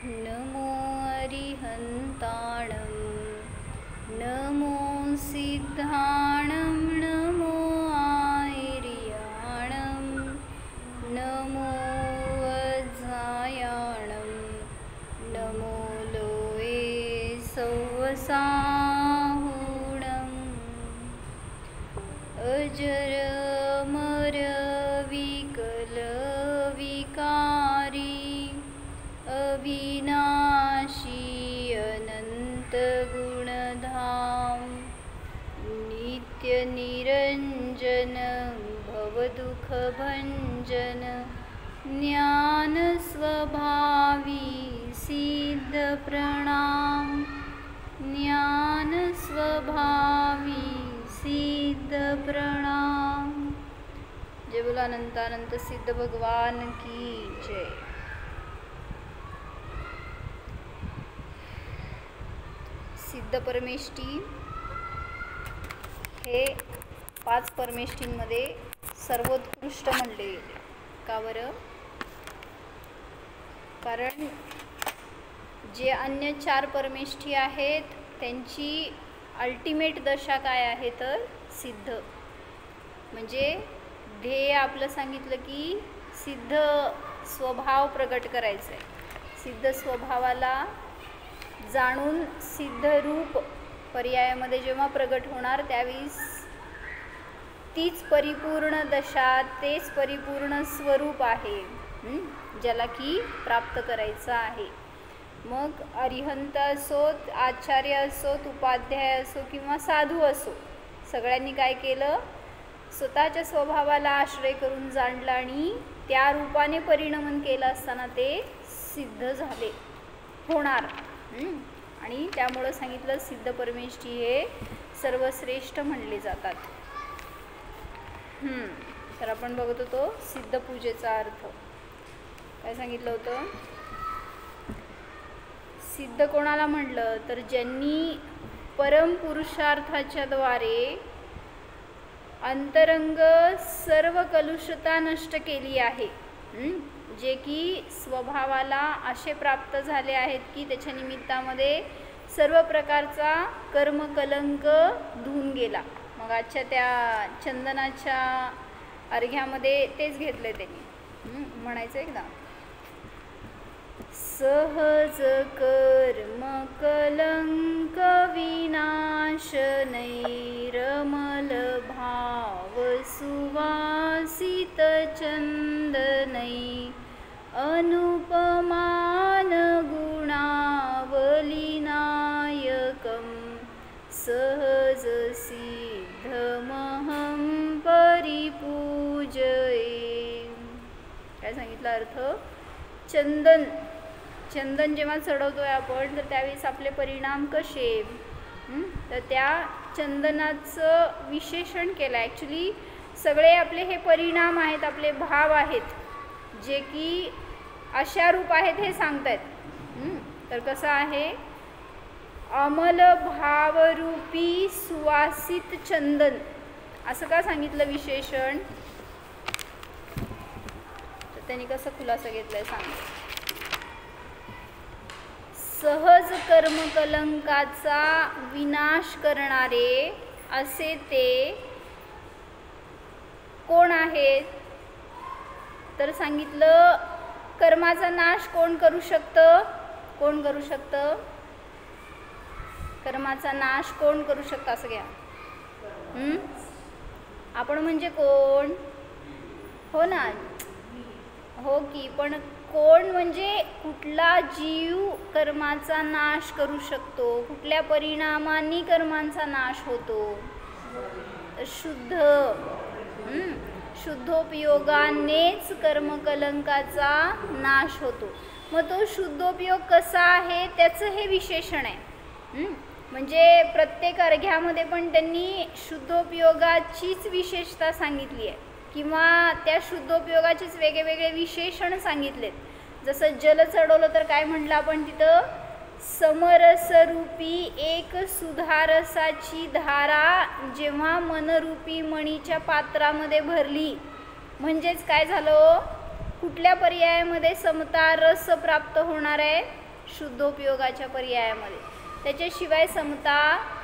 नमो अरिहन्ताणं नमो सिद्धाणं नमो आयर्याणं नमो वज्रायाणं नमो लोये सौवसाहुणम् अजरमरविकलविकारी अविनाशी अनन्तगुणधाम नित्यनिरञ्जन भवदुःखभञ्जन ज्ञानस्वभावी सिद्धप्रणाम ज्ञानस्वभावी सिद्धप्रणाम। जय बोला अनंतानंत सिद्ध भगवान की जय। सिद्ध परमेष्ठी हे 5 परमेष्ठींमध्ये सर्वोत्कृष्ट म्हणले गेले। का बरं? कारण जे अन्य 4 परमेष्ठी आहेत त्यांची अल्टिमेट दशा काय आहे तर सिद्ध, म्हणजे ध्येय आपलं सांगितलं की सिद्ध स्वभाव प्रगट करायचं आहे। सिद्ध स्वभावाला जाणून सिद्ध रूप पर्यायामध्ये जेव्हा प्रगट होणार त्यावेळेस तीच परिपूर्ण दशा, तेच परिपूर्ण स्वरूप आहे ज्याला की प्राप्त करायचं आहे। मग अरिहंत असोत, आचार्य असोत, उपाध्याय असो किंवा साधू असो, सगळ्यांनी काय केलं? स्वतःच्या स्वभावाला आश्रय करून जाणलं आणि त्या रूपाने परिणमन केलं असताना ते सिद्ध झाले, होणार। आणि त्यामुळं सांगितलं सिद्ध परमेष्ठी हे सर्वश्रेष्ठ म्हणले जातात। तर आपण बघत होतो सिद्ध पूजेचा अर्थ काय सांगितलं होतं? सिद्ध कोणाला म्हटलं तर ज्यांनी परम पुरुषार्थाच्या द्वारे अंतरंग सर्व कलुषता नष्ट केली आहे, जे की स्वभावाला असे प्राप्त झाले आहेत की त्याच्या निमित्तामध्ये सर्व प्रकारचा कर्मकलंक धुवून गेला। मग आजच्या त्या चंदनाच्या अर्घ्यामध्ये तेच घेतले त्यांनी, म्हणायचं एकदा सहज कर्म कलंक विनाश नैरमल भाव सुवासित चंदनै अनुपमान गुणावलीनायकं सहज सिद्धमहं परिपूजये। काय सांगितलं अर्थ? चंदन जेव्हा चढवतोय आपण तर त्यावेळेस आपले परिणाम कसे, तर त्या चंदनाचं विशेषण केलं। ॲक्च्युली सगळे आपले हे परिणाम आहेत, आपले भाव आहेत, जे की अशा रूप आहेत हे सांगतायत। तर कसं आहे? अमल भावरूपी सुवासित चंदन, असं का सांगितलं विशेषण? तर त्यांनी कसं खुलासा घेतलाय सांगतो। सहज कर्मकलंकाचा विनाश करणारे असे ते कोण आहेत? तर सांगितलं कर्माचा नाश कोण करू शकतं? कोण करू शकतं? कर्माचा नाश कोण करू शकतं असं घ्या। आपण म्हणजे कोण? हो ना, हो की, पण कोण म्हणजे कुठला जीव कर्माचा नाश करू शकतो? कुठल्या परिणामांनी कर्मांचा नाश होतो? तर शुद्धोपयोगानेच कर्मकलंकाचा नाश होतो। मग तो शुद्धोपयोग कसा आहे त्याचं हे विशेषण आहे। म्हणजे प्रत्येक अर्घ्यामध्ये पण त्यांनी शुद्धोपयोगाचीच विशेषता सांगितली आहे किंवा त्या शुद्धोपयोगाचेच वेगवेगळे विशेषण सांगितलेत। जसं जल चढवलं तर काय म्हटलं आपण तिथं? समरसरूपी एक सुधारसाची धारा जेव्हा मनरूपी मणीच्या पात्रामध्ये भरली, म्हणजेच काय झालं? कुठल्या पर्यायामध्ये समता रस प्राप्त होणार आहे? शुद्धोपयोगाच्या पर्यायामध्ये, त्याच्याशिवाय समता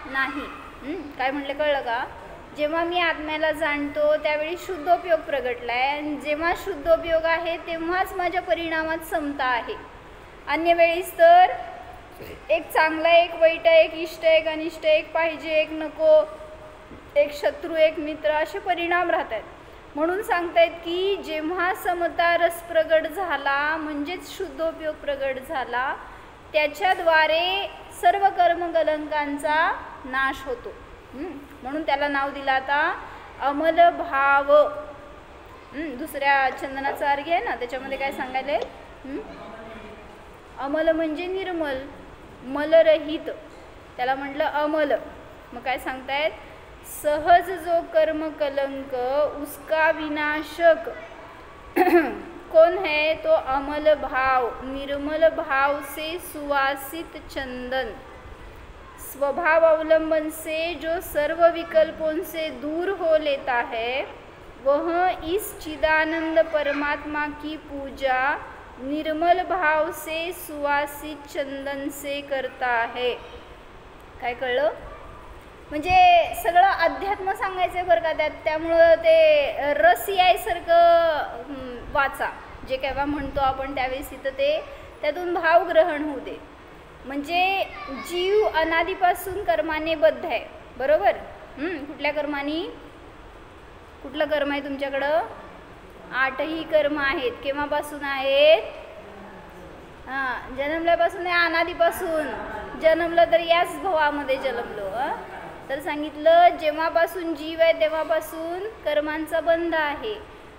नाही. काय म्हणले कळलं का? जेव्हा मी आत्म्याला जाणतो त्यावेळी शुद्धोपयोग प्रगटला आहे, आणि जेव्हा शुद्धोपयोग आहे तेव्हाच माझ्या परिणामात समता आहे. अन्य वेळीस तर एक चांगला, एक वाईट, एक इष्ट, एक अनिष्ट, एक पाहिजे, एक नको, एक शत्रू, एक मित्र, असे परिणाम राहतात. म्हणून सांगतायत की जेव्हा समता रस प्रगट झाला म्हणजेच शुद्धोपयोग प्रगट झाला, त्याच्याद्वारे सर्व कर्मकलंकांचा नाश होतो. म्हणून त्याला नाव दिलं आता अमल भाव. दुसऱ्या चंदनाचा अर्घ्य आहे ना, त्याच्यामध्ये काय सांगायले? अमल म्हणजे निर्मल, मलरहित, त्याला म्हटलं अमल. मग काय सांगतायत? सहज जो कर्म कलंक उसका विनाशक कौन है? तो अमल भाव, निर्मल भाव से सुवासित चंदन, स्वभाव अवलंबन से जो सर्व विकल्पों से दूर हो लेता है, वह इस चिदानंद परमात्मा की पूजा निर्मल भाव से सुवासित चंदन से करता है. काय कळलं? म्हणजे सगळं अध्यात्म सांगायचं आहे बरं का त्यात, त्यामुळं ते रस यायसारखं वाचा. जे केव्हा म्हणतो आपण त्यावेळेस इथं ते त्यातून भाव ग्रहण होऊ दे. म्हणजे जीव अनादीपासून कर्माने बद्ध आहे, बरोबर? कुठल्या कर्मानी? कुठलं कर्म आहे तुमच्याकडं? 8ही कर्म आहेत. केव्हापासून आहेत? जन्मल्यापासून आहे, अनादीपासून. जन्मलं तर याच भावामध्ये जन्मलो. तर सांगितलं जेव्हापासून जीव आहे तेव्हापासून कर्मांचा बंध आहे,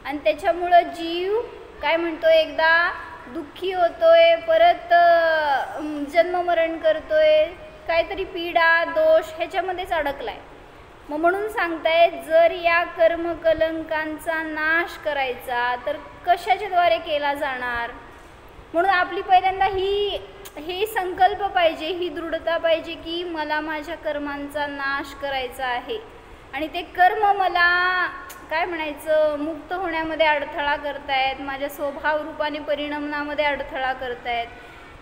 आणि त्याच्यामुळं जीव काय म्हणतो? एकदा दुःखी होतोय, परत जन्ममरण करतोय, काहीतरी पीडा दोष ह्याच्यामध्येच अडकलाय. मग म्हणून सांगताय जर या कर्मकलंकांचा नाश करायचा तर कशाच्याद्वारे केला जाणार? म्हणून आपली पहिल्यांदा ही संकल्प पाहिजे, ही दृढता पाहिजे की मला माझ्या कर्मांचा नाश करायचा आहे, आणि ते कर्म मला काय म्हणायचं मुक्त होण्यामध्ये अडथळा करतायत, माझ्या स्वभाव रूपाने परिणामामध्ये अडथळा करतायत.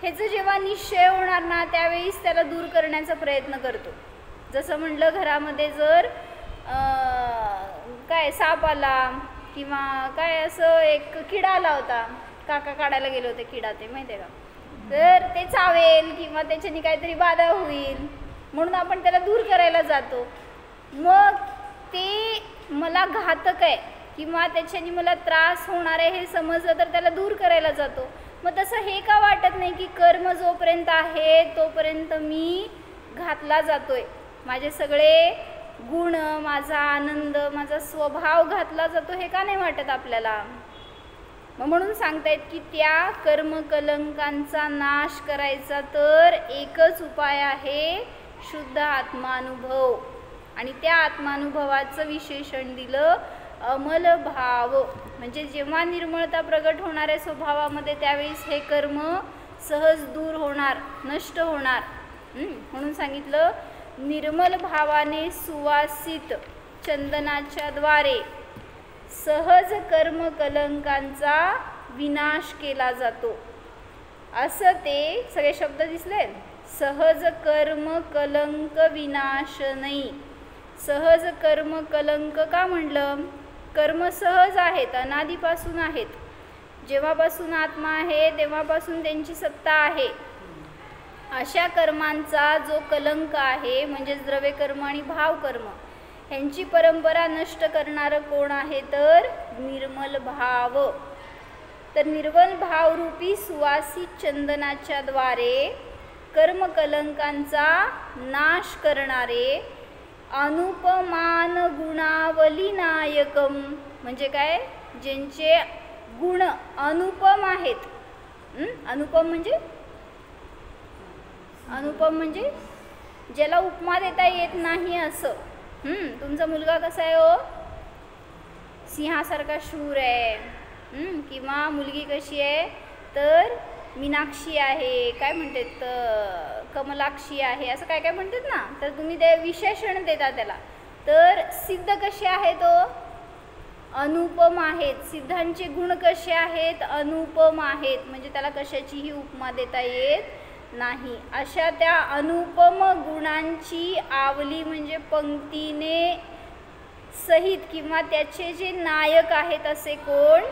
ह्याचं जेव्हा निश्चय होणार ना त्यावेळीच त्याला दूर करण्याचा प्रयत्न करतो. जसं म्हटलं घरामध्ये जर काय साप आला किंवा काय असं एक किडा आला होता, काका काढायला गेले होते किडा, ते माहिती आहे का? तर ते चावेल किंवा त्याच्याने काहीतरी बाधा होईल म्हणून आपण त्याला दूर करायला जातो. मग ते मला घातक आहे किंवा त्याच्याने मला त्रास होणार आहे हे समजलं तर त्याला दूर करायला जातो. मग तसं हे का वाटत नाही की कर्म जोपर्यंत आहे तोपर्यंत मी घातला जातोय, माझे सगळे गुण, माझा आनंद, माझा स्वभाव घातला जातो, हे का नाही वाटत आपल्याला? मग म्हणून सांगतायत की त्या कर्मकलंकांचा नाश करायचा तर एकच उपाय आहे, शुद्ध आत्मानुभव. आणि त्या आत्मानुभवाचं विशेषण दिलं अमल भाव. म्हणजे जेव्हा निर्मळता प्रगट होणार आहे स्वभावामध्ये त्यावेळेस हे कर्म सहज दूर होणार, नष्ट होणार. म्हणून सांगितलं निर्मल भावाने सुवासित चंदनाच्या द्वारे सहज कर्म कलंकांचा विनाश केला जातो. असं ते सगळे शब्द दिसले. सहज कर्म कलंक विनाशनई. सहज कर्म कलंक का म्हणलं? कर्म सहज आहेत, अनादीपासून आहेत. जेव्हापासून आत्मा आहे तेव्हापासून त्यांची सत्ता आहे. अशा कर्मांचा जो कलंक आहे म्हणजेच द्रव्य कर्म आणि भाव कर्म ह्यांची परंपरा नष्ट करणारं कोण आहे? तर निर्मल भाव. तर निर्मल भावरूपी सुवासित चंदनाच्या द्वारे कर्मकलंकांचा नाश करणारे अनुपमान गुणावली नायकम. म्हणजे काय? ज्यांचे गुण अनुपम आहेत. अनुपम म्हणजे ज्याला उपमा देता येत नाही असं. तुमचा मुलगा कसा आहे हो? सिंहासारखा शूर आहे. किंवा मुलगी कशी आहे? तर मीनाक्षी आहे, काय म्हणतात कमलाक्षी आहे, असं काय काय म्हणतात ना. तर तुम्ही ते विशेषण देता त्याला. तर सिद्ध कसे आहेत हो? अनुपम आहेत. सिद्धांचे गुण कसे आहेत? अनुपम आहेत. म्हणजे त्याला कशाचीही उपमा देता येत नाही. अशा त्या अनुपम गुणांची आवली म्हणजे पंक्तीने सहित किंवा त्याचे जे नायक आहेत असे कोण,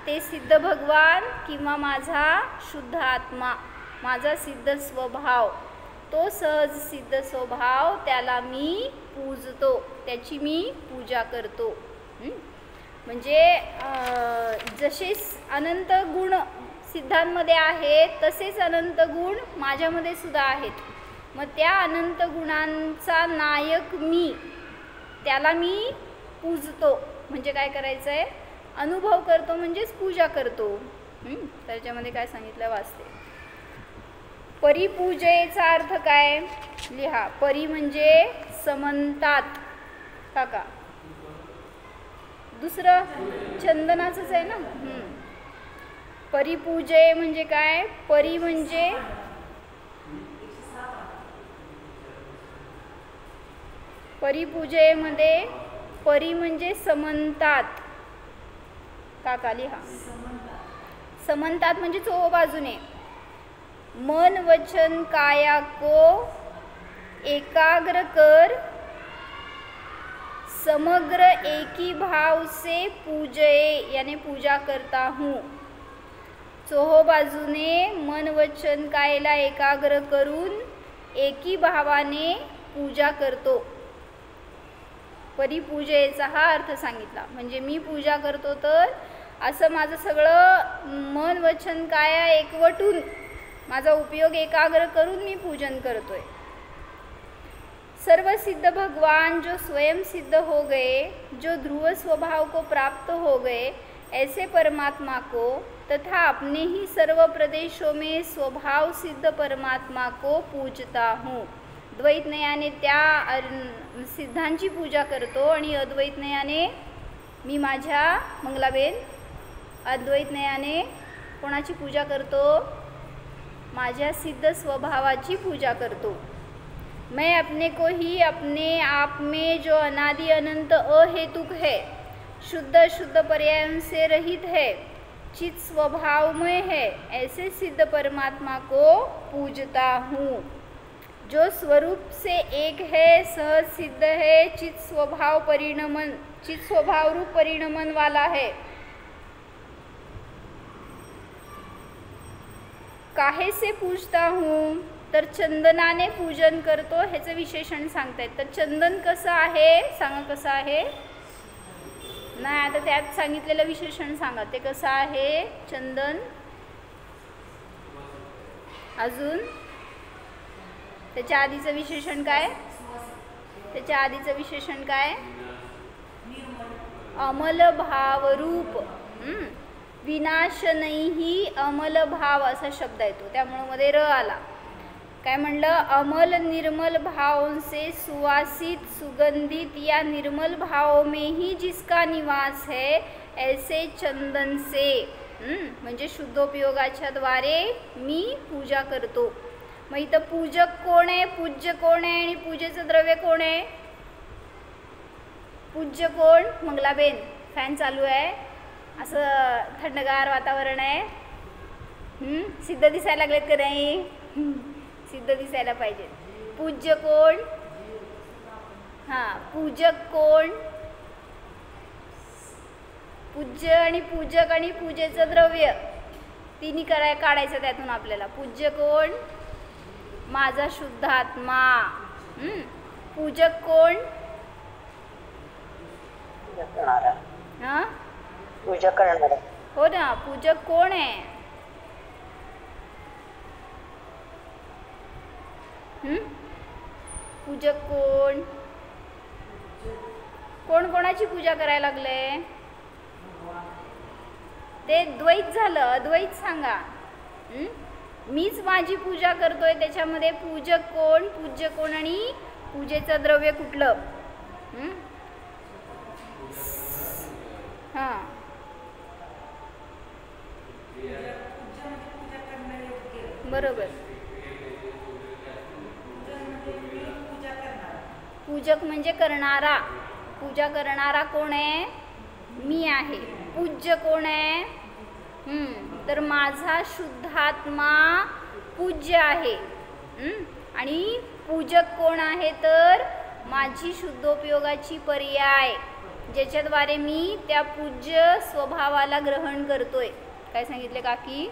ते सिद्ध भगवान किंवा माझा शुद्ध आत्मा, माझा सिद्ध स्वभाव. तो सहज सिद्ध स्वभाव त्याला मी पूजतो, त्याची मी पूजा करतो. म्हणजे जसे अनंत गुण सिद्धांमध्ये आहेत तसेच अनंत गुण माझ्यामध्ये सुद्धा आहेत. मग त्या अनंत गुणांचा नायक मी, त्याला मी पूजतो. म्हणजे काय करायचं आहे, अनुभव करतो म्हणजेच पूजा करतो. त्याच्यामध्ये काय सांगितलं वाचते. परिपूजेचा अर्थ काय लिहा. परी म्हणजे समंतात काका, दुसरं चंदनाचंच आहे ना. परिपूजे म्हणजे काय, परी म्हणजे परिपूजेमध्ये परी म्हणजे समंतात काका लिहा. समंतात म्हणजे चोहो बाजूने. मन वचन काया को एकाग्र कर, समग्र एकी भाव से पूजये, यानी पूजा करता हूँ. चोहो बाजूने मन वचन कायला एकाग्र करून एकी भावाने पूजा करतो. परिपूजेचा हा अर्थ सांगितला. म्हणजे मी पूजा करतो तर असं माझं सगळं मन वचन काया एकवटून माझा उपयोग एकाग्र करून मी पूजन करतोय. सर्व सिद्ध भगवान जो स्वयं सिद्ध हो गए, जो ध्रुव स्वभाव को प्राप्त हो गए, ऐसे परमात्मा को तथा अपने ही सर्व प्रदेशों में स्वभाव सिद्ध परमात्मा को पूजता हूँ. द्वैत नयाने त्या सिद्धांची पूजा करतो आणि अद्वैत नयाने मी माझ्या मंगलाबेन अद्वैत नयाने कोणाची पूजा करतो, माझ्या सिद्ध स्वभावाची पूजा करतो. मैं अपने को ही अपने आप में जो अनादि अनंत अहेतुक है, शुद्ध शुद्ध पर्यायों से रहित है, चित स्वभावमय है, ऐसे सिद्ध परमात्मा को पूजता हूँ. जो स्वरूप से एक है, सहज सिद्ध है, चित स्वभाव रूप परिणमन वाला है. काहे से पूजता हूँ, तर चंदनाने पूजन करतो. ह्याचं विशेषण सांगतायत. तर चंदन कसं आहे सांगा, कसं आहे. नाही आता त्यात सांगितलेलं विशेषण सांगा, ते कसं आहे चंदन. अजून त्याच्या आधीचं विशेषण काय, त्याच्या आधीचं विशेषण काय, अमल भावरूप. विनाश नाही अमल भाव असा शब्द येतो, त्यामुळे मध्ये र आला. काय म्हणलं, अमल निर्मल भावों से सुवासित सुगंधित या निर्मल भावों में ही जिसका निवास है, ऐसे चंदन से. म्हणजे शुद्धोपयोगाच्या द्वारे मी पूजा करतो. मग इथं पूजक कोण आहे, पूज्य कोण आहे आणि पूजेचं द्रव्य कोण आहे. पूज्य कोण, मंगलाबेन. फॅन चालू आहे, असं थंडगार वातावरण आहे. सिद्ध दिसायला लागलेत का नाही, सिद्ध दिसायला पाहिजे. पूज्य कोण, हां पूजक कोण, पूज्य आणि पूजक आणि पूजेचं द्रव्य तिन्ही काढायचं त्यातून आपल्याला. पूज्य कोण, माझा शुद्ध आत्मा. पूजक कोण, हां पूजा करणारा. हो ना, पूजक कोण आहे. पूजक कोण, कोण कोणाची पूजा करायला लागले. ते द्वैत झालं, अद्वैत सांगा. मीच माझी पूजा करतोय, त्याच्यामध्ये पूजक कोण, पूज्य कोण आणि पूजेचं द्रव्य कुठलं. हां बरोबर. पूजक म्हणजे करणारा. पूजा करणारा कोण आहे, मी आहे. पूज्य कोण आहे, तर माझा शुद्धात्मा पूज्य आहे. आणि पूजक कोण आहे तर माझी शुद्धोपयोगाची पर्याय, ज्याच्याद्वारे मी त्या पूज्य स्वभावाला ग्रहण करतोय. काय सांगितले काकी?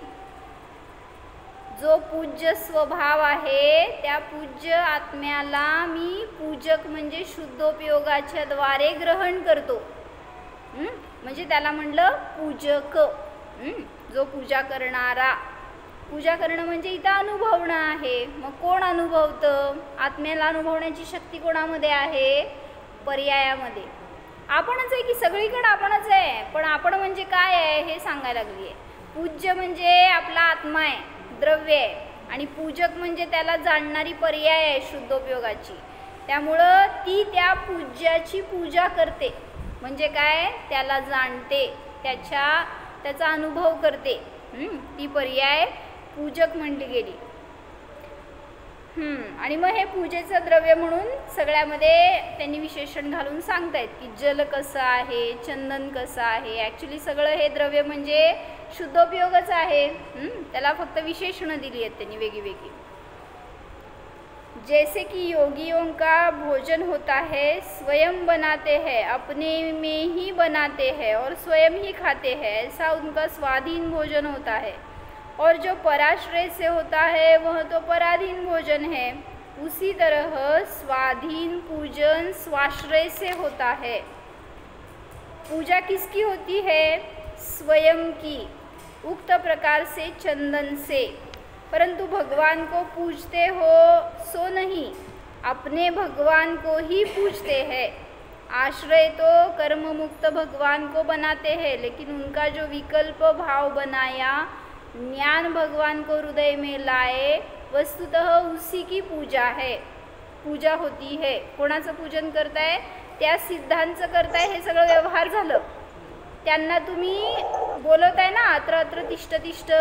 जो पूज्य स्वभाव आहे त्या पूज्य आत्म्याला मी पूजक म्हणजे शुद्धोपयोगाच्या द्वारे ग्रहण करतो. म्हणजे त्याला म्हणलं पूजक. जो पूजा करणारा. पूजा करणं म्हणजे इथं अनुभवणं आहे. मग कोण अनुभवतं? आत्म्याला अनुभवण्याची शक्ती कोणामध्ये आहे? पर्यायामध्ये. आपणच आहे की सगळीकडे आपणच आहे. पण आपण म्हणजे काय आहे हे सांगायला लागली आहे. पूज्य म्हणजे आपला आत्मा आहे, द्रव्य आहे. आणि पूजक म्हणजे त्याला जाणणारी पर्याय आहे शुद्धोपयोगाची. त्यामुळं ती त्या पूज्याची पूजा करते. म्हणजे काय? त्याला जाणते, त्याचा अनुभव करते. ती पर्याय पूजक म्हणली गेली. आणि मग हे पूजेचं द्रव्य म्हणून सगळ्यामध्ये त्यांनी विशेषण घालून सांगतायत की जल कसं आहे, चंदन कसं आहे. ॲक्च्युली सगळं हे द्रव्य म्हणजे शुद्धोपयोगच आहे. त्याला फक्त विशेषणं दिली आहेत त्यांनी वेगळी वेगळी. जैसे कि योगियों का भोजन होता है, स्वयं बनाते हैं, अपने में ही बनाते हैं और स्वयं ही खाते हैं, ऐसा उनका स्वाधीन भोजन होता है. और जो पराश्रय से होता है वह तो पराधीन भोजन है. उसी तरह स्वाधीन पूजन स्वाश्रय से होता है. पूजा किसकी होती है? स्वयं की, उक्त प्रकार से चंदन से. परंतु भगवान को पूजते हो सो नहीं, अपने भगवान को ही पूजते हैं. आश्रय तो कर्म मुक्त भगवान को बनाते हैं, लेकिन उनका जो विकल्प भाव बनाया, ज्ञान भगवान को हृदय में लाए, वस्तुतः उसी की पूजा है. पूजा होती है. कोणाचं पूजन करताय? त्या सिद्धांचं करताय. हे सगळं व्यवहार झालं. त्यांना तुम्ही बोलवताय ना, अत्र अत्र तिष्ठ तिष्ठ.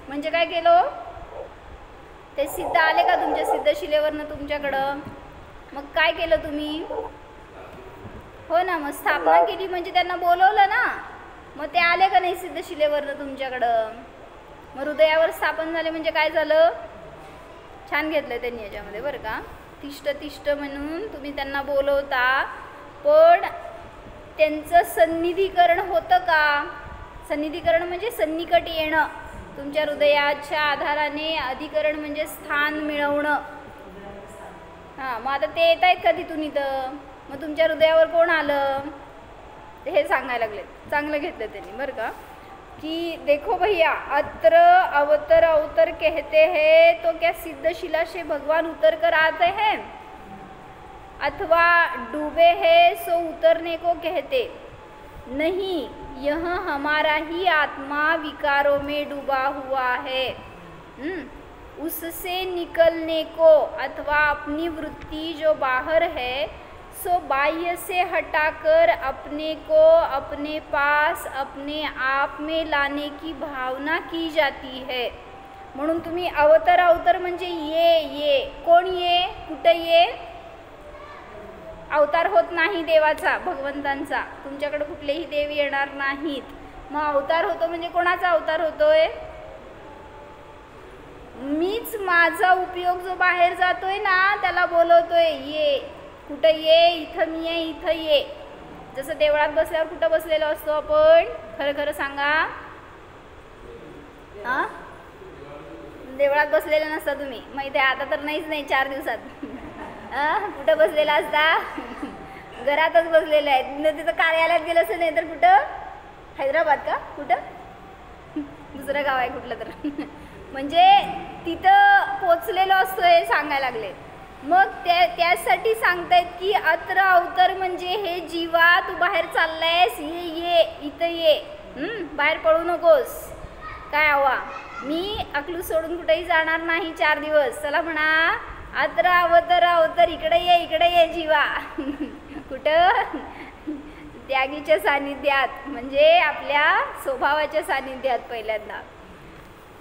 म्हणजे काय केलं? ते सिद्ध आले का तुमच्या सिद्धशिलेवरनं तुमच्याकडं? मग काय केलं तुम्ही? हो ना, मग स्थापना केली म्हणजे त्यांना बोलवलं ना. मग ते आले का नाही सिद्धशिलेवरनं तुमच्याकडं? मग हृदयावर स्थापन झाले म्हणजे काय झालं? छान घेतलं त्यांनी याच्यामध्ये बरं का. तिष्ठ तिष्ठ म्हणून तुम्ही त्यांना बोलवता, पण त्यांचं सन्निधीकरण होतं का? सन्निधीकरण म्हणजे सन्निकट येणं. तुमच्या हृदयाच्या आधाराने अधिकरण म्हणजे स्थान मिळवणं. मग आता ते येत आहेत का तिथून इथं? मग तुमच्या हृदयावर कोण आलं हे सांगायला लागले. चांगलं घेतलं त्यांनी बरं का. कि देखो भैया, अत्र अवतर अवतर कहते हैं तो क्या सिद्धशिला से भगवान उतर कर आते हैं, अथवा डूबे हैं सो उतरने को कहते नहीं. यह हमारा ही आत्मा विकारों में डूबा हुआ है. उससे निकलने को अथवा अपनी वृत्ति जो बाहर है सो बाह्य से हटाकर अपने को अपने पास अपने आप में लाने की भावना की जाती है. म्हणून तुम्ही अवतर अवतर म्हणजे ये. कोण ये? कुठं ये? अवतार होत नाही देवाचा, भगवंतांचा. तुमच्याकडे कुठलेही देव येणार नाहीत. मग अवतार होतो म्हणजे कोणाचा अवतार होतोय? मीच माझा उपयोग जो बाहेर जातोय ना त्याला बोलवतोय ये. कुठं ये? इथं मी आहे, इथं ये. जसं देवळात बसल्यावर कुठं बसलेलो असतो आपण? खरं खरं सांगा. देवळात बसलेला नसता तुम्ही. माहिती आहे, आता तर नाहीच नाही 4 दिवसात. कुठं बसलेला असता? घरातच बसलेलं आहे. तिथं कार्यालयात गेलं असं नाही तर कुठं? हैदराबाद का? कुठं? दुसरं गाव आहे कुठलं तर. म्हणजे तिथं पोचलेलो असतो हे सांगायला लागले. मग त्यासाठी सांगतायत की अत्र अवतर म्हणजे हे जीवा तू बाहेर चाललायस, ये इथं ये. बाहेर पळू नकोस. काय हवा? मी अकलूज सोडून कुठेही जाणार नाही 4 दिवस. चला म्हणा, अत्र अवतर अवतर, इकडे ये जीवा. कुठं? त्यागीच्या सानिध्यात, म्हणजे आपल्या स्वभावाच्या सानिध्यात पहिल्यांदा.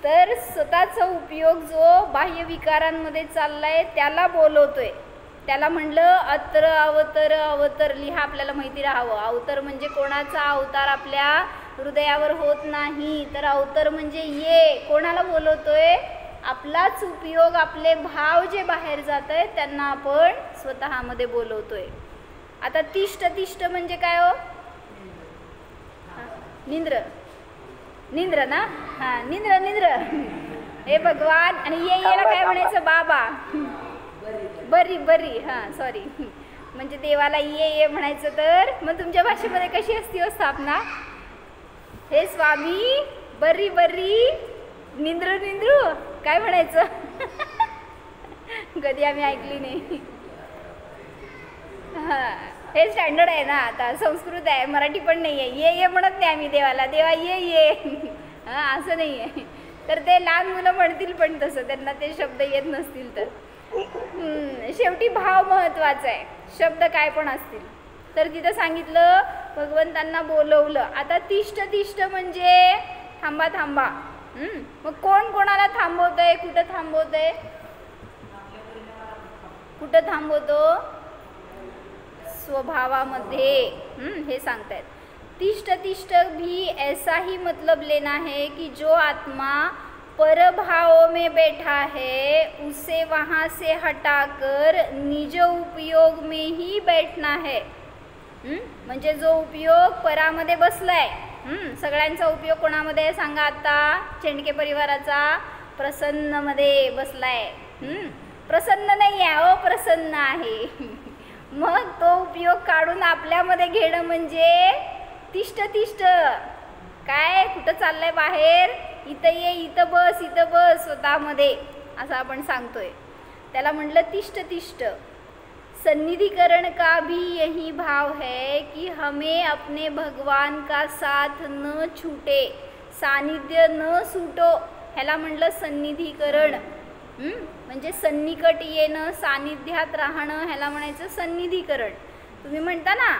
तर स्वतःचा उपयोग जो बाह्य विकारांमध्ये चाललाय त्याला बोलवतोय. त्याला म्हणलं अत्र अवतर अवतर. लिहा, आपल्याला माहिती राहावं. अवतर म्हणजे कोणाचा अवतार आपल्या हृदयावर होत नाही, तर अवतर म्हणजे ये. कोणाला बोलवतोय? आपलाच उपयोग, आपले भाव जे बाहेर जात आहेत त्यांना आपण स्वतःमध्ये बोलवतोय. आता तिष्ठ तिष्ठ म्हणजे काय हो? निंद्र, निंद्र ना. हां, निंद्र निंद्र हे भगवान. आणि ये येला काय म्हणायचं? बाबा. बरी बरी. हां सॉरी, म्हणजे देवाला ये म्हणायचं. तर मग तुमच्या भाषेमध्ये कशी असती हो स्थापना? हे स्वामी बरी बरी निंद्र निंद्रू काय म्हणायचं? कधी आम्ही ऐकली नाही. हां, हे स्टँडर्ड आहे ना, आता संस्कृत आहे, मराठी पण नाही आहे. ये म्हणत नाही आम्ही देवाला, देवा ये. हां असं नाही आहे. तर ते लहान मुलं म्हणतील पण तसं, त्यांना ते शब्द येत नसतील तर. शेवटी भाव महत्त्वाचा आहे, शब्द काय पण असतील. तर तिथं सांगितलं भगवंतांना बोलवलं. आता तिष्ठ तिष्ठ म्हणजे थांबा थांबा. मग कोण कोणाला थांबवतंय? कुठं थांबवतंय? कुठं थांबवतो? स्वभावामध्ये. हे सांगतायत. तिष्ठ तिष्ठ भी ऐसा ही मतलब लेना है कि जो आत्मा परभाव में बैठा है उसे वहाँ से हटाकर निज उपयोग में ही बैठना है. म्हणजे जो उपयोग परामध्ये बसलाय, सगळ्यांचा उपयोग कोणामध्ये आहे सांगा आता? चेंडके परिवाराचा प्रसन्नमध्ये बसलाय. प्रसन्न नाही आहे, अप्रसन्न आहे. मग तो उपयोग काढून आपल्यामध्ये घेणं म्हणजे तिष्ठ तिष्ठ. काय कुठं चाललंय बाहेर? इथं ये, इथं बस, इथं बस स्वतःमध्ये, असं आपण सांगतोय. त्याला म्हटलं तिष्ठ तिष्ठ. सन्निधिकरण का भी यही भाव है कि हमें अपने भगवान का साथ न छूटे, सानिध्य न सुटो. ह्याला म्हणलं सन्निधिकरण. म्हणजे सन्निकट येणं, सानिध्यात राहणं, ह्याला म्हणायचं सन्निधिकरण. तुम्ही म्हणता ना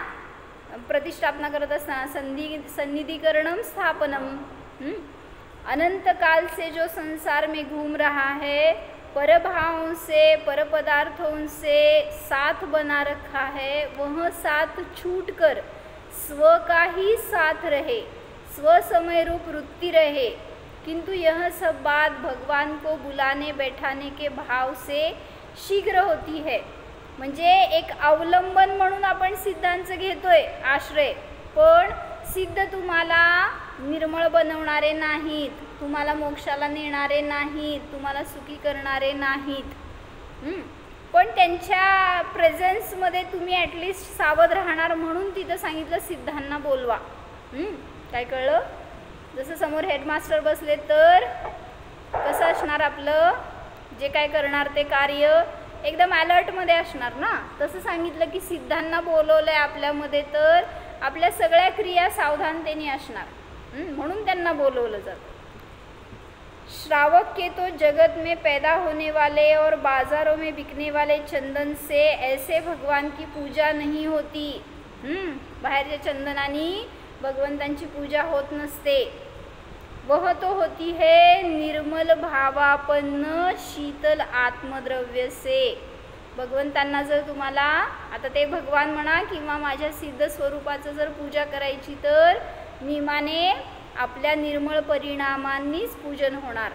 प्रतिष्ठापना करत असताना सन्निधिकरणम स्थापनम. अनंत काल से जो संसार में घूम रहा है, परभावों से, पर पदार्थों से साथ बना रखा है, वह साथ छूट कर स्व का ही साथ रहे, स्व समय रूप वृत्ति रहे. किंतु यह सब बात भगवान को बुलाने बैठाने के भाव से शीघ्र होती है. म्हणजे एक अवलंबन म्हणून आपण सिद्धांचं घेतोय आश्रय, पण सिद्ध तुम्हाला निर्मळ बनवणारे नाहीत, तुम्हाला मोक्षाला नेणारे नाहीत, तुम्हाला सुखी करणारे नाहीत. पण त्यांच्या प्रेझेन्समध्ये तुम्ही ॲटलिस्ट सावध राहणार म्हणून तिथं सांगितलं सिद्धांना बोलवा. काय कळलं? जसं समोर हेडमास्टर बसले तर कसं असणार आपलं जे काय करणार ते कार्य, एकदम अलर्टमध्ये असणार ना. तसं सांगितलं की सिद्धांना बोलवलंय आपल्यामध्ये, तर आपल्या सगळ्या क्रिया सावधानतेने असणार, म्हणून त्यांना बोलवलं जातं. श्रावक के तो जगत में पैदा होने वाले और बाज़ारों में बिकने वाले चंदन से ऐसे भगवान की पूजा नहीं होती. बाहेरच्या चंदनानी भगवंतांची पूजा होत नसते. वह तो होती है निर्मल भावापन्न शीतल आत्मद्रव्य से. भगवंतांना जर तुम्हाला आता ते भगवान म्हणा किंवा माझ्या सिद्ध स्वरूपाचं जर पूजा करायची तर नियमाने आपल्या निर्मळ परिणामांनीच पूजन होणार.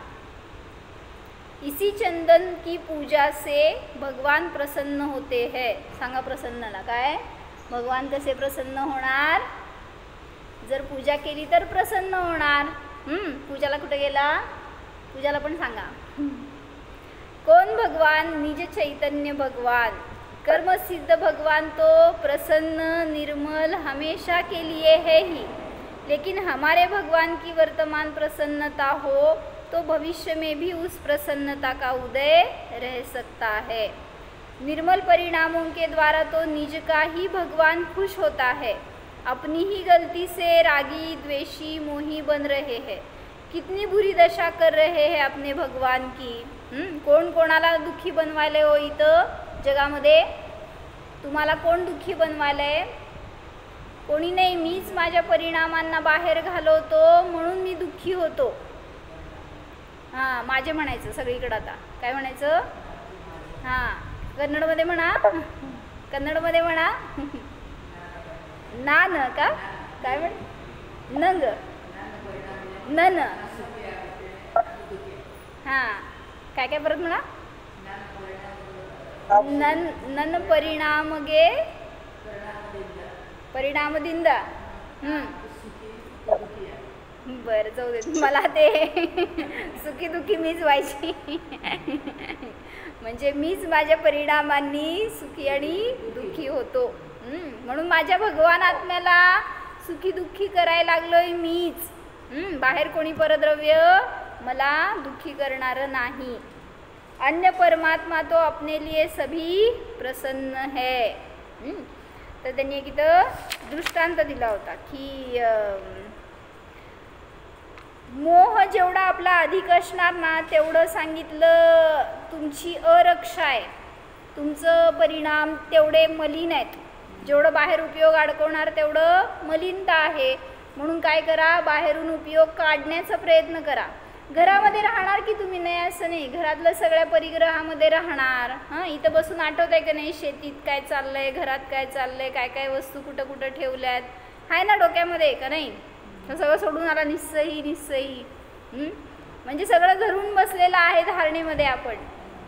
इसी चंदन की पूजा से भगवान प्रसन्न होते हैं. सांगा प्रसन्नला काय? भगवान कसे प्रसन्न होणार? जर पूजा केली तर प्रसन्न होणार. पूजाला कुठे गेला? पूजाला पण सांगा. कोण भगवान? निज चैतन्य भगवान. कर्मसिद्ध भगवान तो प्रसन्न निर्मल हमेशा के लिए है ही, लेकिन हमारे भगवान की वर्तमान प्रसन्नता हो तो भविष्य में भी उस प्रसन्नता का उदय रह सकता है. निर्मल परिणामों के द्वारा तो निज का ही भगवान खुश होता है. अपनी ही गलती से रागी द्वेषी मोही बन रहे हैं. कितनी बुरी दशा कर रहे हैं अपने भगवान की. कोण कोणाला दुःखी बनवायले हो इथं जगामध्ये? तुम्हाला कोण दुःखी बनवायलंय? कोणी नाही. मीच माझ्या परिणामांना बाहेर घालवतो म्हणून मी दुःखी होतो. हां माझे म्हणायचं सगळीकडं. आता काय म्हणायचं? हां कन्नडमध्ये म्हणा, कन्नडमध्ये म्हणा. नान का काय म्हण? नंग नन. हां काय काय परत म्हणा. नन परिणाम गे परिणाम दिंदा. बरं जाऊ दे, मला ते सुखी दुखी मीच व्हायची म्हणजे मीच माझ्या परिणामांनी सुखी आणि दुःखी होतो. म्हणून माझ्या भगवान आत्म्याला सुखी दुःखी करायला लागलोय मीच. बाहेर कोणी परद्रव्य मला दुःखी करणारं नाही. अन्य परमात्मा तो अपने लिए सभी प्रसन्न है. तर त्यांनी एक इथं दृष्टांत दिला होता की मोह जेवढा आपला अधिक असणार ना तेवढं सांगितलं तुमची अरक्षा आहे, तुमचं परिणाम तेवढे मलिन आहेत. जेवढं बाहेर उपयोग अडकवणार तेवढं मलिनता आहे. म्हणून काय करा, बाहेरून उपयोग काढण्याचा प्रयत्न करा. घरामध्ये राहणार की तुम्ही नाही असं नाही, घरातलं सगळ्या परिग्रहामध्ये राहणार. इथं बसून आठवत आहे का नाही शेतीत काय चाललंय, घरात काय चाललंय, काय काय वस्तू कुठं कुठं ठेवल्यात आहे ना डोक्यामध्ये का नाही. सगळं सोडून आला निस्सही. म्हणजे सगळं धरून बसलेलं आहे धारणेमध्ये आपण.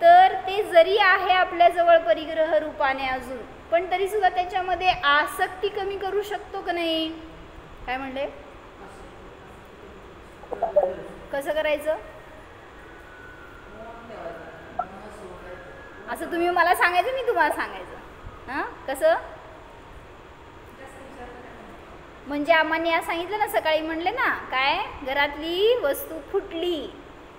तर ते जरी आहे आपल्याजवळ परिग्रह रूपाने अजून, पण तरीसुद्धा त्याच्यामध्ये आसक्ती कमी करू शकतो का नाही. काय म्हणले, कसं करायचं असं तुम्ही मला सांगायचं, मी तुम्हाला सांगायचं. कसं म्हणजे आम्हाला या सांगितलं ना सकाळी, म्हणले ना काय घरातली वस्तू फुटली,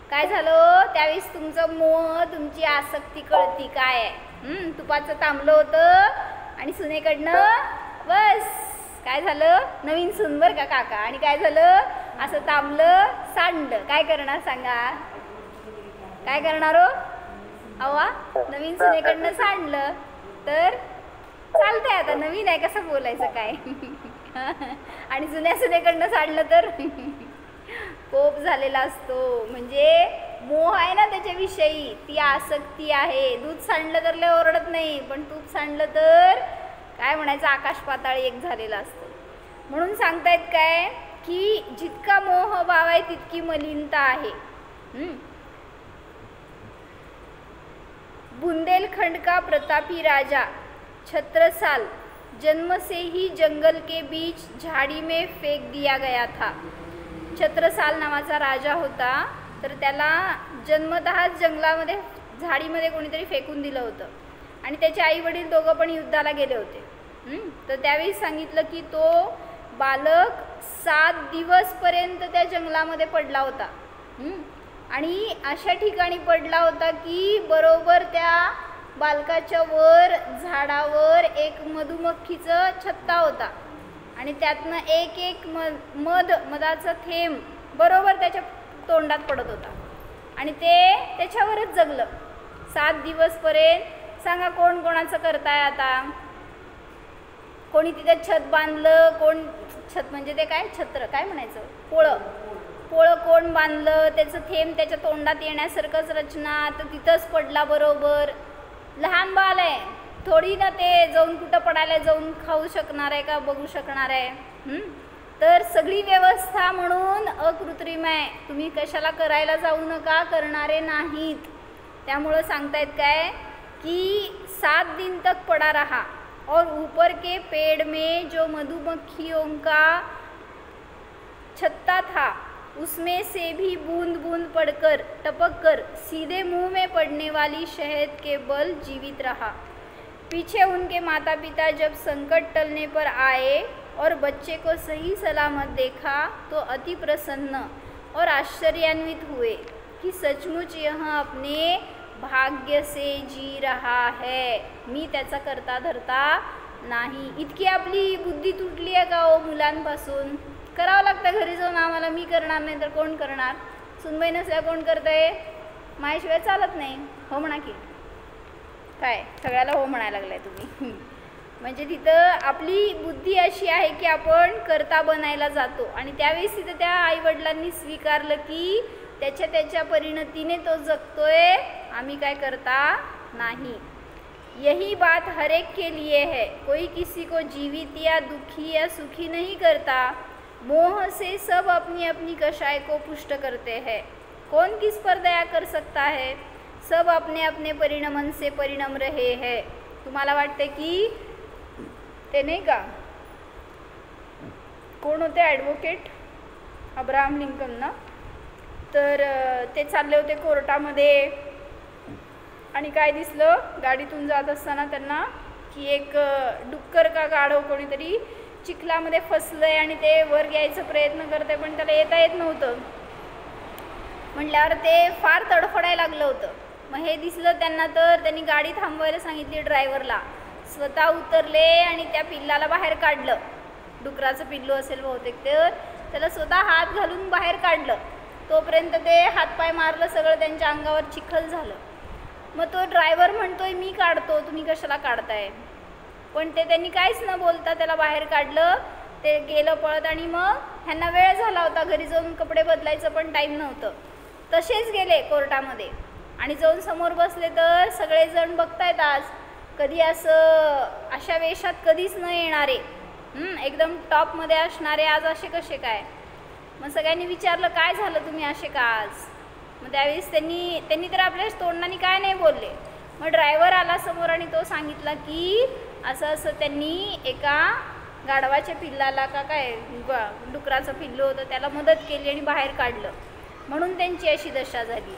काय झालं त्यावेळेस तुमचं मोह तुमची आसक्ती कळती काय आहे. तुपाचं तांबलं होतं आणि सुनेकडनं बस काय झालं नवीन सून बरं का काका, आणि काय झालं असं तांबलं सांडलं. काय करणार सांगा, काय करणार हो अवा, नवीन सुनेकडनं सांडलं तर चालतंय. आता नवीन आहे कसं बोलायचं काय आणि जुन्या सुनेकडनं सांडलं तर कोप झालेला असतो. म्हणजे मोह आहे ना त्याच्याविषयी, ती आसक्ती आहे. दूध सांडलं तर लय ओरडत नाही, पण तूप सांडलं तर काय म्हणायचं आकाश पाताळ एक झालेला असतं. म्हणून सांगतायत काय की जितका मोह भाव आहे तितकी मलिनता आहे. बुंदेलखंड का प्रतापी राजा छत्रसाल जन्म से ही जंगल के बीच झाड़ी में फेंक दिया गया था. छत्रसाल नावाचा राजा होता, तर त्याला जन्मतःच जंगलामध्ये झाडीमध्ये कोणीतरी फेकून दिलं होतं आणि त्याचे आई वडील दोघं पण युद्धाला गेले होते. तर त्यावेळी सांगितलं की तो बालक 7 दिवसपर्यंत त्या जंगलामध्ये पडला होता आणि अशा ठिकाणी पडला होता की बरोबर त्या बालकाच्या वर झाडावर एक मधुमक्खीचं छत्ता होता आणि त्यातनं एक एक मधाचा थेंब बरोबर त्याच्या तोंडात पडत होता आणि ते त्याच्यावरच जगलं 7 दिवसपर्यंत. सांगा कोण कोणाचं करताय आता. कोणी तिथे छत बांधलं, कोण छत म्हणजे ते काय छत्र काय म्हणायचं पोळं कोण बांधलं, त्याचं थेंब त्याच्या तोंडात येण्यासारखंच रचना, तर तिथंच पडला बरोबर. लहान बाल आहे, थोडी ना ते जाऊन कुठं पडायला जाऊन खाऊ शकणार आहे का बघू शकणार आहे. तर सगळी व्यवस्था म्हणून अकृत्रिम आहे, तुम्ही कशाला करायला जाऊ नका, करणारे नाहीत. त्यामुळं सांगतायत काय कि 7 दिन तक पड़ा रहा और ऊपर के पेड़ में जो मधुमक्खियों का छत्ता था उसमें से भी बूंद बूंद पड़कर टपक कर सीधे मुंह में पड़ने वाली शहद के बल जीवित रहा. पीछे उनके माता पिता जब संकट टलने पर आए और बच्चे को सही सलामत देखा तो अति प्रसन्न और आश्चर्यान्वित हुए कि सचमुच यह अपने भाग्य से जी रहा है, मी त्याचा करता धरता नाही. इतकी आपली बुद्धी तुटली आहे का ओ मुलांपासून. करावं लागतं घरी जाऊन आम्हाला, मी करणार नाही तर कोण करणार. सुनबाई नसल्या कोण करतंय, माझ्याशिवाय चालत नाही. हो म्हणा की काय, सगळ्याला हो म्हणायला लागलाय तुम्ही. म्हणजे तिथं आपली बुद्धी अशी आहे की आपण करता बनायला जातो आणि त्यावेळेस तिथं त्या आईवडिलांनी स्वीकारलं की त्याच्या परिणतीने तो जगतोय, आम्ही काय करता नहीं. यही बात हर एक के लिए है, कोई किसी को जीवित या दुखी या सुखी नहीं करता. मोह से सब अपनी अपनी कषाय को पुष्ट करते हैं. कौन किस पर दया कर सकता है. सब अपने अपने परिणमन से परिणम रहे है. तुम्हाला वाटते की ते नाही का कोण होते ॲडव्होकेट अब्राहम लिंकन ना, तर ते चालले होते कोर्टामध्ये आणि काय दिसलं गाडीतून जात असताना त्यांना की एक डुक्कर का गाढव कोणीतरी चिखलामध्ये फसलंय आणि ते वर घ्यायचा प्रयत्न करते पण त्याला येता येत नव्हतं. म्हटल्यावर ते फार तडफडायला लागलं होतं. मग हे दिसलं त्यांना तर त्यांनी गाडी थांबवायला सांगितली ड्रायव्हरला. स्वतः उतरले आणि त्या पिल्लाला बाहेर काढलं. डुकराचं पिल्लू असेल बहुतेक, तर त्याला स्वतः हात घालून बाहेर काढलं. तोपर्यंत ते हातपाय मारलं, सगळं त्यांच्या अंगावर चिखल झालं. मग तो ड्रायव्हर म्हणतोय मी काढतो, तुम्ही कशाला काढताय. पण ते त्यांनी काहीच न बोलता त्याला बाहेर काढलं. ते गेलं पळत आणि मग ह्यांना वेळ झाला होता, घरी जाऊन कपडे बदलायचं पण टाईम नव्हतं. तसेच गेले कोर्टामध्ये आणि जाऊन समोर बसले तर सगळेजण बघतायत आज कधी असं अशा वेशात कधीच न येणारे, एकदम टॉपमध्ये असणारे आज असे कसे काय. मग सगळ्यांनी विचारलं काय झालं तुम्ही असे का आज. मग त्यावेळेस त्यांनी तर आपल्या तोंडाने काय नाही बोलले. मग ड्रायव्हर आला समोर आणि तो सांगितला की असं असं त्यांनी एका गाढवाच्या पिल्लाला का काय डुकराचं पिल्लू होतं त्याला मदत केली आणि बाहेर काढलं, म्हणून त्यांची अशी दशा झाली.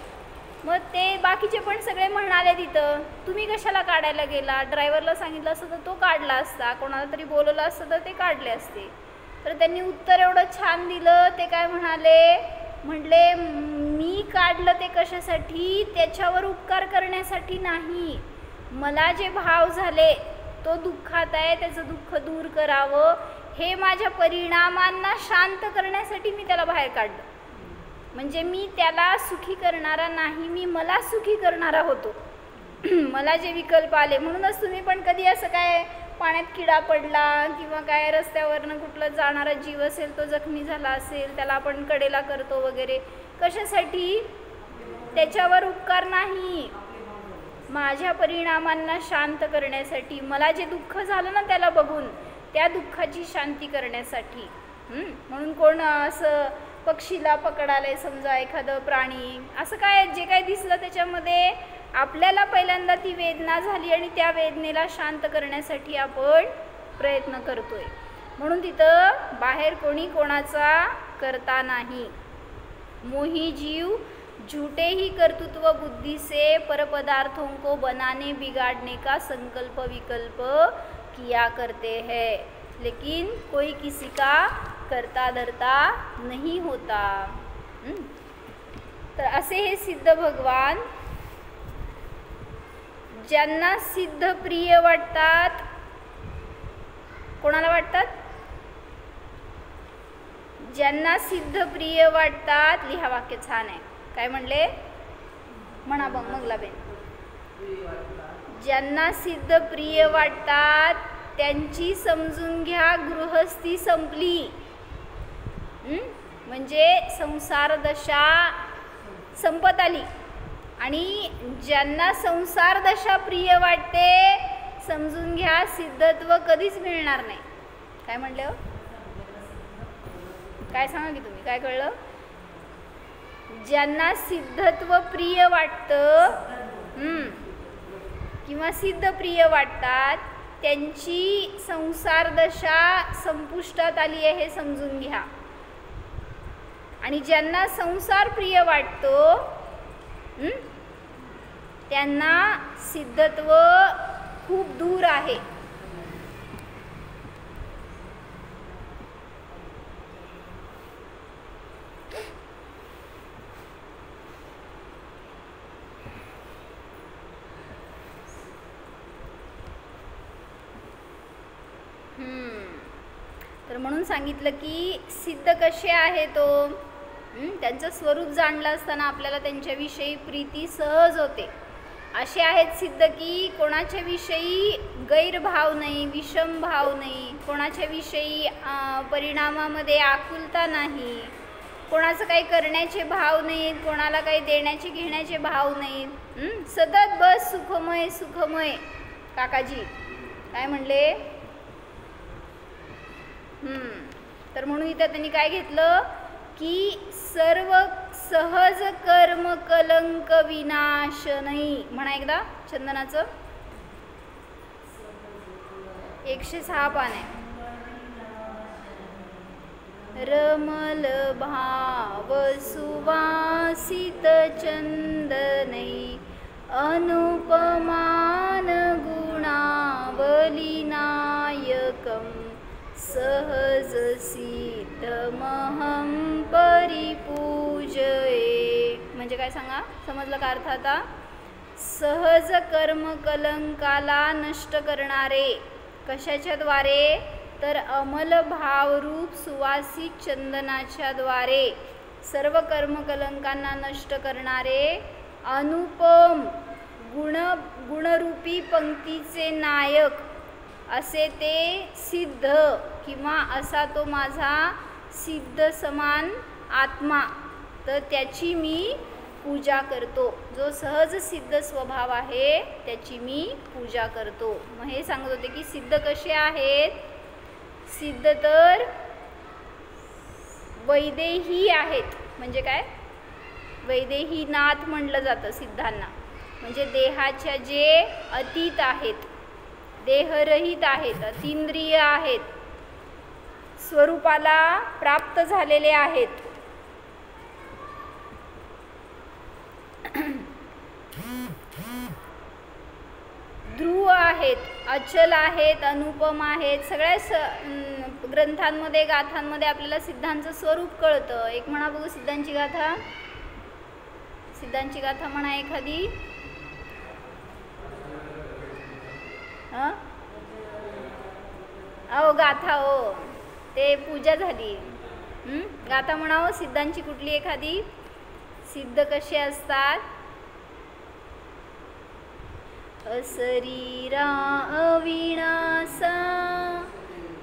मग ते बाकीचे पण सगळे म्हणाले तिथं तुम्ही कशाला काढायला गेला. ड्रायव्हरला सांगितलं असतं तर तो काढला असता, कोणाला तरी बोलवलं असतं तर ते काढले असते. तर त्यांनी उत्तर एवढं छान दिलं. ते काय म्हटले मी काढलं ते कशासाठी, त्याच्यावर उपकार करण्यासाठी नाही. मला जे भाव झाले तो दुःखात आहे, त्याचं दुःख दूर करावं हे माझ्या परिणामांना शांत करण्यासाठी मी त्याला बाहेर काढलं. म्हणजे मी त्याला सुखी करणारा नाही, मी मला सुखी करणारा होतो. मला जे विकल्प आले. म्हणूनच तुम्ही पण कधी असं काय पाण्यात किडा पडला किंवा काय रस्त्यावरनं कुठलं जाणारा जीव असेल तो जखमी झाला असेल त्याला आपण कडेला करतो वगैरे, कशासाठी. त्याच्यावर उपकार नाही, माझ्या परिणामांना शांत करण्यासाठी. मला जे दुःख झालं ना त्याला बघून त्या दुःखाची शांती करण्यासाठी. म्हणून कोण असं पक्षीला पकडायला समजा एखादं प्राणी असं काय जे काय दिसलं त्याच्यामध्ये आपल्याला पहिल्यांदा ती वेदना झाली आणि त्या वेदनेला शांत करण्यासाठी आपण प्रयत्न करतोय. म्हणून तिथं बाहेर कोणी कोणाचा करता नाही. मोही जीव झूठे ही कर्तृत्व बुद्धि से परपदार्थों को बनाने बिगाड़ने का संकल्प विकल्प किया करते हैं, लेकिन कोई किसी का करता धरता नहीं होता. तर असे हे सिद्ध भगवान ज्यांना सिद्ध प्रिय वाटतात. कोणाला वाटतात. ज्यांना सिद्ध प्रिय वाटतात. लिहा वाक्य छान आहे. काय म्हणले म्हणा बघ मंगलाबेन. ज्यांना सिद्ध प्रिय वाटतात त्यांची समजून घ्या गृहस्थी संपली. म्हणजे संसार दशा संपत आली. आणि ज्यांना संसार दशा प्रिय वाटते समजून घ्या सिद्धत्व कधीच मिळणार नाही. काय म्हणले हो, काय सांगा की तुम्ही, काय कळलं. ज्यांना सिद्धत्व प्रिय वाटतं किंवा सिद्ध प्रिय वाटतात त्यांची संसार दशा संपुष्टात आली आहे हे समजून घ्या. आणि ज्यांना संसार प्रिय वाटतो त्यांना सिद्धत्व खूप दूर आहे. तर म्हणून सांगितलं की सिद्ध कसे आहे तो. त्यांचं स्वरूप जाणलं असताना आपल्याला त्यांच्याविषयी प्रीती सहज होते. असे आहेत सिद्ध की कोणाच्या विषयी गैरभाव नाही, विषम भाव नाही, कोणाच्या विषयी परिणामामध्ये आकुलता नाही, कोणाचं काही करण्याचे भाव नाहीत, कोणाला काही देण्याचे घेण्याचे भाव नाहीत. सतत बस सुखमय सुखमय. काकाजी काय म्हणले. तर म्हणून इथं त्यांनी काय घेतलं की सहज कर्म कलंक विनाश नाही. म्हणा एकदा चंदनाचं. 106 पान आहे. रमल भाव सुवासित चंदनै अनुपमान गुणावलीनायकं सहज सिद्धमहं परिपूजये. म्हणजे काय सांगा, समजलं का अर्थ आता? सहज कर्म कलंकाला नष्ट करणारे कशाच्या द्वारे? तर अमल भावरूप सुवासिक चंदनाच्या द्वारे सर्व कर्मकलंकांना नष्ट करणारे अनुपम गुणरूपी पंक्तीचे नायक असे ते सिद्ध किंवा असा तो माझा सिद्ध समान आत्मा, तर त्याची मी पूजा करतो. जो सहज सिद्ध स्वभाव आहे त्याची मी पूजा करतो. मग हे सांगत होते की सिद्ध कसे आहेत? सिद्ध तर वैदेही आहेत. म्हणजे काय? वैदेही नाथ म्हटलं जातं सिद्धांना. म्हणजे देहाच्या जे अतीत आहेत, देहरहित आहेत, अतींद्रिय आहेत, स्वरूपाला प्राप्त झालेले आहेत. ध्रुव आहेत, अचल आहेत, अनुपम आहेत. सगळ्या ग्रंथांमध्ये गाथांमध्ये आपल्याला सिद्धांचं स्वरूप कळतं. एक म्हणा बघू सिद्धांची गाथा. सिद्धांची गाथा म्हणा एखादी. अहो गाथा हो, ते पूजा झाली. गाथा म्हणावं सिद्धांची कुठली एखादी. सिद्ध कसे असतात? अशरीरा अविनासा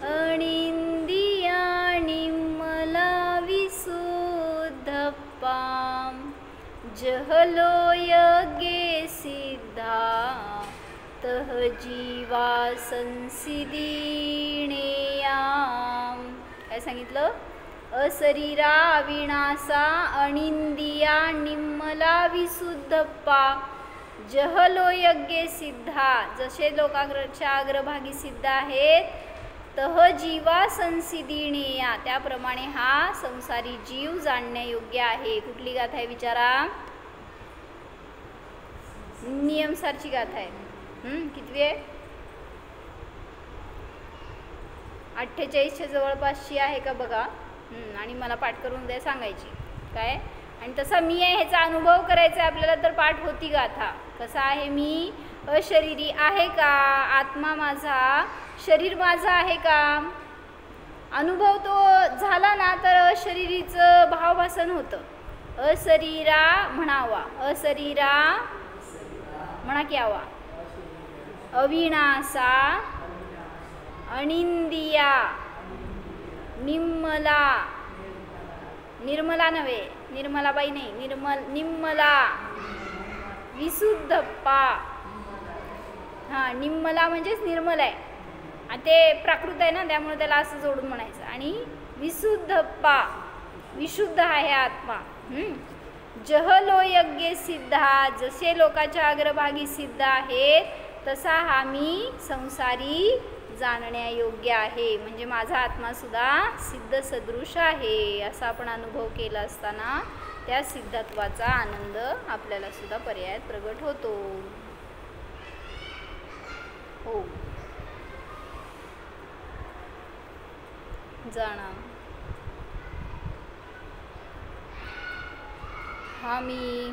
अनिंदिया निर्मला विशुद्धप्पां जहलो यज्ञे सिद्धा तह जीवा संसिदिणेयाम. काय सांगितलं? अशरीरा अविनासा अनिंदिया निर्मला विशुद्धप्पा जहलो यज्ञे सिद्धा. जसे लोकाग्रच्या अग्रभागी सिद्ध आहेत तह जीवा संसिदिणेया, त्याप्रमाणे हा संसारी जीव जाणण्यायोग्य आहे. कुठली गाथा आहे विचारा? नियमसारची गाथा आहे. कितवी आहे? 48च्या जवळपासची आहे का बघा. आणि मला पाठ करून द्या सांगायची काय. आणि तसा मी आहे ह्याचा अनुभव करायचा आपल्याला, तर पाठ होती गाथा. कसा आहे मी? अशरीरी आहे का? आत्मा माझा, शरीर माझा आहे का? अनुभव तो झाला ना तर अशरीरीचं भावभासन होतं. अशरीरा म्हणावा. अशरीरा म्हणा की आवा. अविनासा अनिंदिया निर्मला, निर्मला नव्हे, निर्मलाबाई नाही, निर्मला विशुद्धप्पा. हां, निर्मला म्हणजेच निर्मल आहे आणि ते प्राकृत आहे ना, त्यामुळे त्याला असं जोडून म्हणायचं. आणि विशुद्धप्पा, विशुद्ध आहे आत्मा. जहलो यज्ञे सिद्धा, जसे लोकाच्या अग्रभागी सिद्ध आहेत तसा हा मी संसारी जाणण्यायोग्य आहे. म्हणजे माझा आत्मा सुद्धा सिद्ध सदृश आहे असा आपण अनुभव केला असताना त्या सिद्धत्वाचा आनंद आपल्याला सुद्धा पर्यायात प्रगट होतो. हो, जाणा हा मी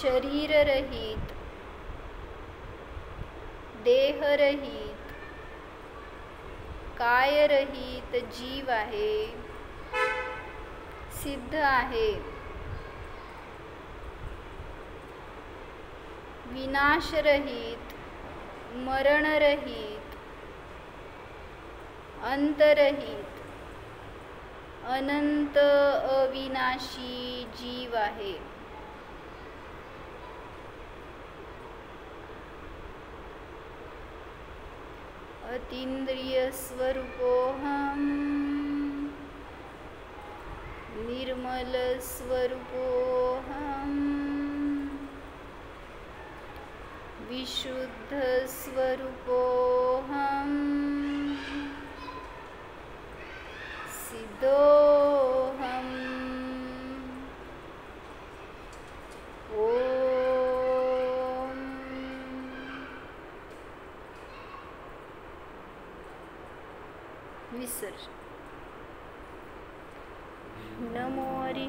शरीररहित, देहरहित, कायरहित जीव आहे, सिद्ध आहे, विनाशरहित, मरणरहित, अंतरहित, अनंत अविनाशी जीव आहे. अतींद्रिय स्वरूपोहम निर्मल स्वरूपोऽहम् विशुद्ध स्वरूपोऽहम् सिद्धोऽहम् ॐ विसर्जन। नमो हरि